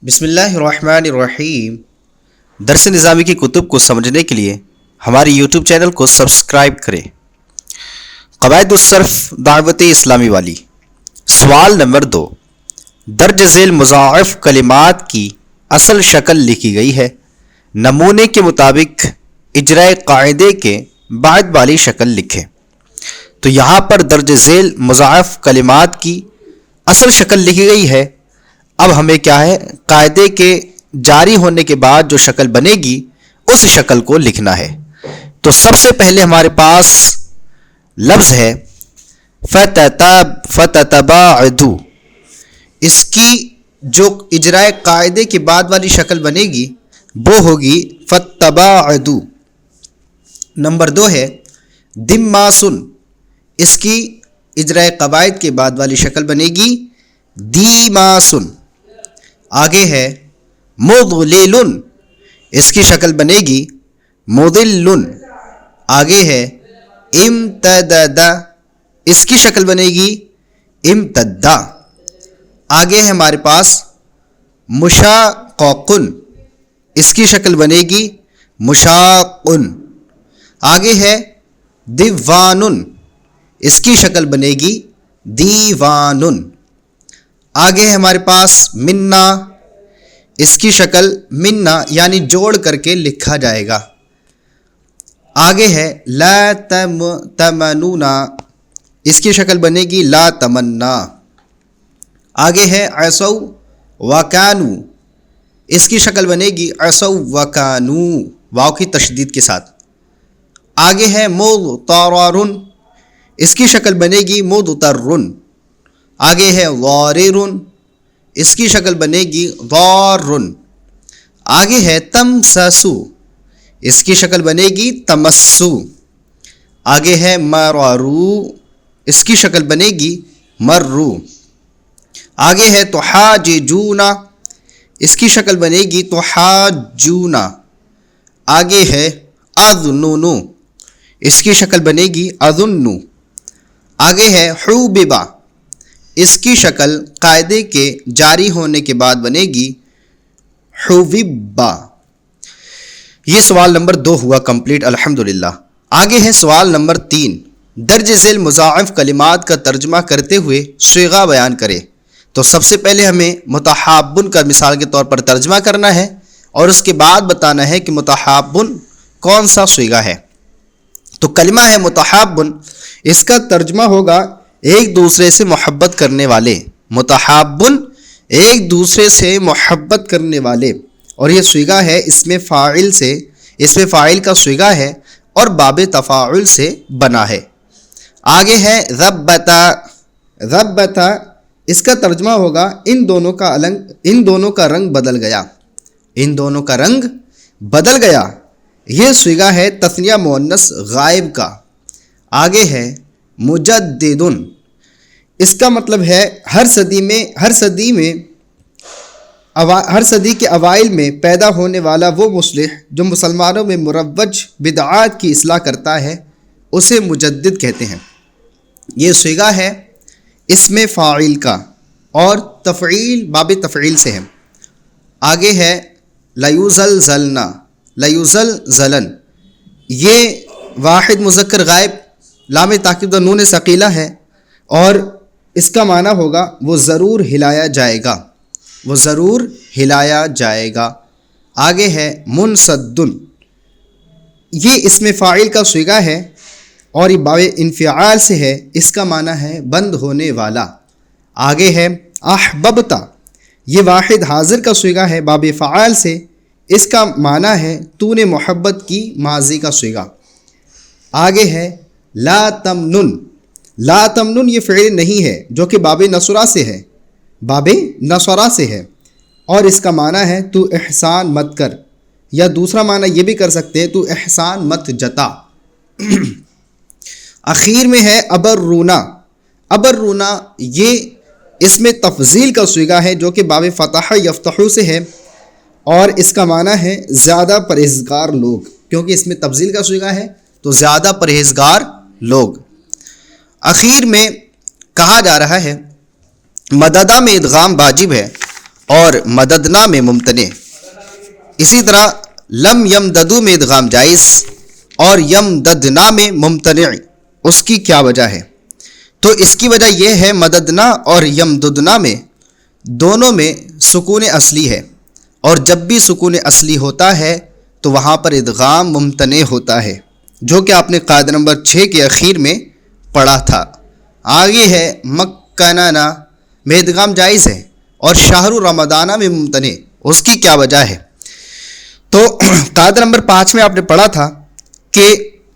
بسم اللہ الرحمن الرحیم۔ درس نظامی کی کتب کو سمجھنے کے لیے ہماری یوٹیوب چینل کو سبسکرائب کریں۔ قواعد الصرف دعوت اسلامی والی۔ سوال نمبر 2، درج ذیل مضاعف کلمات کی اصل شکل لکھی گئی ہے، نمونے کے مطابق اجرائے قاعدے کے بعد والی شکل لکھیں۔ تو یہاں پر درج ذیل مضاعف کلمات کی اصل شکل لکھی گئی ہے۔ اب ہمیں کیا ہے، قاعدے کے جاری ہونے کے بعد جو شکل بنے گی اس شکل کو لکھنا ہے۔ تو سب سے پہلے ہمارے پاس لفظ ہے فتتباعد، اس کی جو اجرائے قاعدے کے بعد والی شکل بنے گی وہ ہوگی فتباعد۔ نمبر 2 ہے دماسن، اس کی اجرائے قواعد کے بعد والی شکل بنے گی دیماسن۔ آگے ہے مضلل، اس کی شکل بنے گی مضل۔ آگے ہے امتدد، اس کی شکل بنے گی امتدا۔ آگے ہے ہمارے پاس مشاقق، اس کی شکل بنے گی مشاق۔ آگے ہے دیوان، اس کی شکل بنے گی دیوان۔ آگے ہے ہمارے پاس منا، اس کی شکل منا یعنی جوڑ کر کے لکھا جائے گا۔ آگے ہے لا تمنون، اس کی شکل بنے گی لا تمنا۔ آگے ہے عصوا وکانوا، اس کی شکل بنے گی عصوا وکانوا، واو کی تشدید کے ساتھ۔ آگے ہے مضطرر، اس کی شکل بنے گی مضطر۔ آگے ہے ضارر، اس کی شکل بنے گی ضار۔ آگے ہے تمسسو، اس کی شکل بنے گی تمسو۔ آگے ہے مررو، اس کی شکل بنے گی مررو۔ آگے ہے تحاججون، اس کی شکل بنے گی تحاجون۔ آگے ہے اظنن، اس کی شکل بنے گی اظن۔ آگے ہے حوببا، اس کی شکل قاعدے کے جاری ہونے کے بعد بنے گی حوببا۔ یہ سوال نمبر 2 ہوا کمپلیٹ الحمدللہ۔ آگے ہے سوال نمبر 3، درج ذیل مضاعف کلمات کا ترجمہ کرتے ہوئے صیغہ بیان کرے۔ تو سب سے پہلے ہمیں متحابن کا مثال کے طور پر ترجمہ کرنا ہے اور اس کے بعد بتانا ہے کہ متحابن کون سا صیغہ ہے۔ تو کلمہ ہے متحابن، اس کا ترجمہ ہوگا ایک دوسرے سے محبت کرنے والے۔ متحابن ایک دوسرے سے محبت کرنے والے، اور یہ صیغہ ہے اس میں فاعل کا صیغہ ہے اور باب تفاعل سے بنا ہے۔ آگے ہے ضبط، اس کا ترجمہ ہوگا ان دونوں کا رنگ بدل گیا۔ ان دونوں کا رنگ بدل گیا، یہ صیغہ ہے تثنیہ مؤنث غائب کا۔ آگے ہے مجدد، اس کا مطلب ہے ہر صدی کے اوائل میں پیدا ہونے والا وہ مصلح جو مسلمانوں میں مروج بدعات کی اصلاح کرتا ہے، اسے مجدد کہتے ہیں۔ یہ صیغہ ہے اسم فاعل کا اور تفعیل باب تفعیل سے ہے۔ آگے ہے لیزلزلن، یہ واحد مذکر غائب لام تاکید و نون ثقیلہ ہے اور اس کا معنی ہوگا وہ ضرور ہلایا جائے گا، وہ ضرور ہلایا جائے گا۔ آگے ہے منسدن، یہ اسم فاعل کا صیغہ ہے اور یہ باب انفعال سے ہے، اس کا معنی ہے بند ہونے والا۔ آگے ہے احببتا، یہ واحد حاضر کا صیغہ ہے باب فعال سے، اس کا معنی ہے تو نے محبت کی، ماضی کا صیغہ۔ آگے ہے لا تمنن، یہ فعل نہیں ہے جو کہ باب نصرہ سے ہے اور اس کا معنی ہے تو احسان مت کر، یا دوسرا معنی یہ بھی کر سکتے ہیں تو احسان مت جتا۔ اخیر میں ہے ابرونا، یہ اس میں تفضیل کا صیغہ ہے جو کہ باب فتح یفتح سے ہے اور اس کا معنی ہے زیادہ پرہیزگار لوگ، کیونکہ اس میں تفضیل کا صیغہ ہے تو زیادہ پرہیزگار لوگ۔ اخیر میں کہا جا رہا ہے مددہ میں ادغام واجب ہے اور مددنا میں ممتنع. اسی طرح لم یمددو میں ادغام جائز اور یمددنا میں ممتنع. اس کی کیا وجہ ہے؟ تو اس کی وجہ یہ ہے مددنا اور یمددنا میں دونوں میں سکون اصلی ہے، اور جب بھی سکون اصلی ہوتا ہے تو وہاں پر ادغام ممتنع ہوتا ہے، جو کہ آپ نے قاعدہ نمبر 6 کے اخیر میں پڑھا تھا. آگے ہے مکننا میں ادغام جائز ہے اور شہر رمضانہ میں ممتنع. اس کی کیا وجہ ہے؟ تو قاعدہ نمبر 5 میں آپ نے پڑھا تھا کہ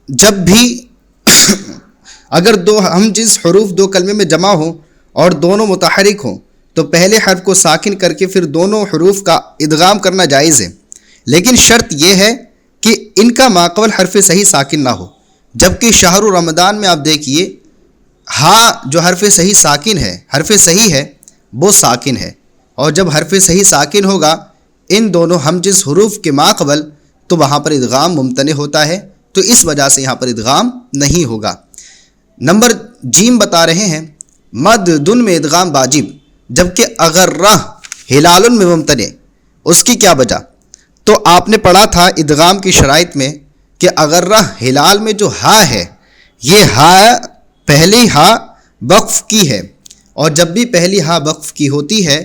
جب بھی اگر دو ہم جنس حروف دو کلمے میں جمع ہوں اور دونوں متحرک ہوں تو پہلے حرف کو ساکن کر کے پھر دونوں حروف کا ادغام کرنا جائز ہے، لیکن شرط یہ ہے کہ ان کا ماقبل حرف صحیح ساکن نہ ہو. جبکہ شہر رمضان میں آپ دیکھیے ہاں جو حرف صحیح ساکن ہے، حرف صحیح ہے وہ ساکن ہے، اور جب حرف صحیح ساکن ہوگا ان دونوں ہم جنس حروف کے ماقبل تو وہاں پر ادغام ممتنع ہوتا ہے، تو اس وجہ سے یہاں پر ادغام نہیں ہوگا. نمبر جیم بتا رہے ہیں مد دن میں ادغام واجب جبکہ اغرہ ہلال میں ممتنع. اس کی کیا وجہ؟ تو آپ نے پڑھا تھا ادغام کی شرائط میں کہ اغرہ ہلال میں جو ہا ہے یہ ہا پہلی ہا وقف کی ہے، اور جب بھی پہلی ہا وقف کی ہوتی ہے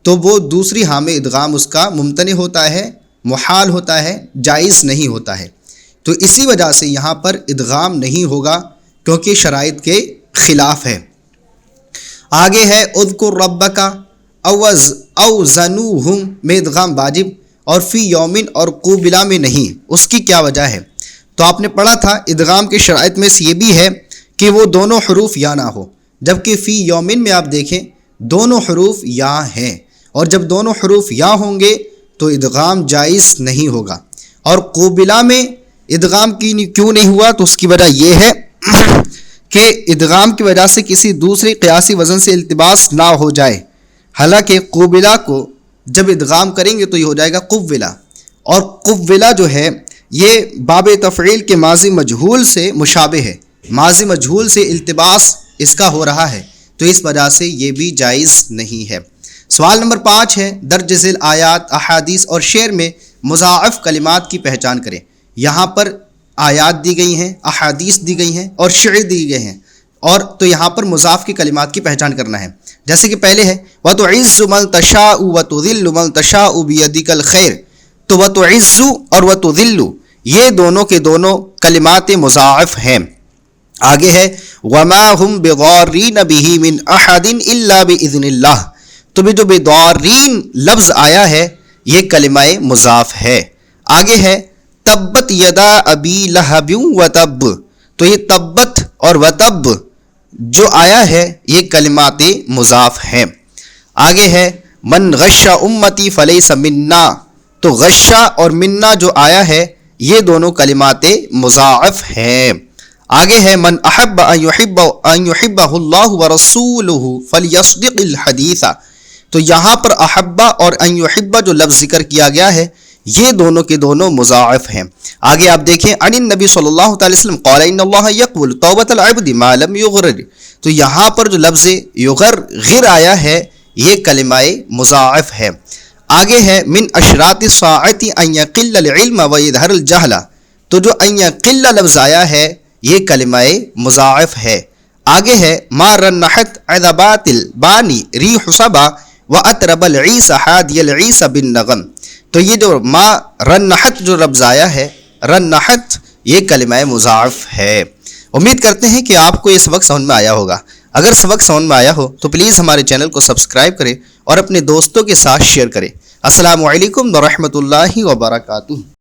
تو وہ دوسری ہا میں ادغام اس کا ممتنع ہوتا ہے، محال ہوتا ہے، جائز نہیں ہوتا ہے. تو اسی وجہ سے یہاں پر ادغام نہیں ہوگا کیونکہ شرائط کے خلاف ہے. آگے ہے اذکر ربک او زنوہم میں ادغام واجب اور فی یومن اور قوبلہ میں نہیں. اس کی کیا وجہ ہے؟ تو آپ نے پڑھا تھا ادغام کی شرائط میں سے یہ بھی ہے کہ وہ دونوں حروف یا نہ ہو، جبکہ فی یومن میں آپ دیکھیں دونوں حروف یا ہیں، اور جب دونوں حروف یا ہوں گے تو ادغام جائز نہیں ہوگا. اور قوبلہ میں ادغام کیوں نہیں ہوا؟ تو اس کی وجہ یہ ہے کہ ادغام کی وجہ سے کسی دوسری قیاسی وزن سے التباس نہ ہو جائے. حالانکہ قوبلہ کو جب ادغام کریں گے تو یہ ہو جائے گا قوّلہ، اور قوّلہ جو ہے یہ باب تفعیل کے ماضی مجہول سے مشابہ ہے، ماضی مجہول سے التباس اس کا ہو رہا ہے، تو اس وجہ سے یہ بھی جائز نہیں ہے. سوال نمبر 5 ہے درج ذیل آیات احادیث اور شعر میں مضاعف کلمات کی پہچان کریں. یہاں پر آیات دی گئی ہیں، احادیث دی گئی ہیں اور شعر دی گئے ہیں، اور تو یہاں پر مضاف کی کلمات کی پہچان کرنا ہے. جیسے کہ پہلے ہے وَتُعِزُّ مَن تَشَاءُ وَتُذِلُّ مَن تَشَاءُ بِيَدِكَ الْخَيْرُ. تو وَتُعِزُّ اور وَتُذِلُّ یہ دونوں کے دونوں کلمات مضاعف ہیں. آگے ہے وَمَا هُمْ بِضَارِّينَ بِهِ مِنْ أَحَدٍ إِلَّا بِإِذْنِ اللَّهِ. تو بھی جو بِضَارِّين لفظ آیا ہے یہ کلمہ مضاف ہے. آگے ہے تبت یدا ابی لہب وتب. تو یہ تبت اور وتب جو آیا ہے یہ کلمات مضاف ہیں. آگے ہے من غش امتی فلیس منا. تو غشہ اور منا جو آیا ہے یہ دونوں کلمات مضاعف ہیں. آگے ہے من احب ان یحبہ اللہ ورسولہ فلیصدق الحدیث. تو یہاں پر احبہ اور ان یحبہ جو لفظ ذکر کیا گیا ہے یہ دونوں کے دونوں مضاعف ہیں. آگے آپ دیکھیں عن النبی صلی اللہ تعالی وسلم قال ان اللہ یقبل توبۃ العبد ما لم یغرر. تو یہاں پر جو لفظ یغرر آیا ہے یہ کلمہ مضاعف ہے. آگے ہے من اشراط الساعۃ ان یقل العلم ویظہر الجہل. تو جو ان یقل لفظ آیا ہے یہ کلمہ مضاعف ہے. آگے ہے ما رنحت عذبات البانی ریح صبا واطرب العیس حادی العیس بالنغم. تو یہ جو ما رنحت جو لفظ آیا ہے رنحت یہ کلمہ مضاعف ہے. امید کرتے ہیں کہ آپ کو یہ سبق سمجھ میں آیا ہوگا. اگر سبق سمجھ میں آیا ہو تو پلیز ہمارے چینل کو سبسکرائب کریں اور اپنے دوستوں کے ساتھ شیئر کریں. السلام علیکم ورحمۃ اللہ وبرکاتہ.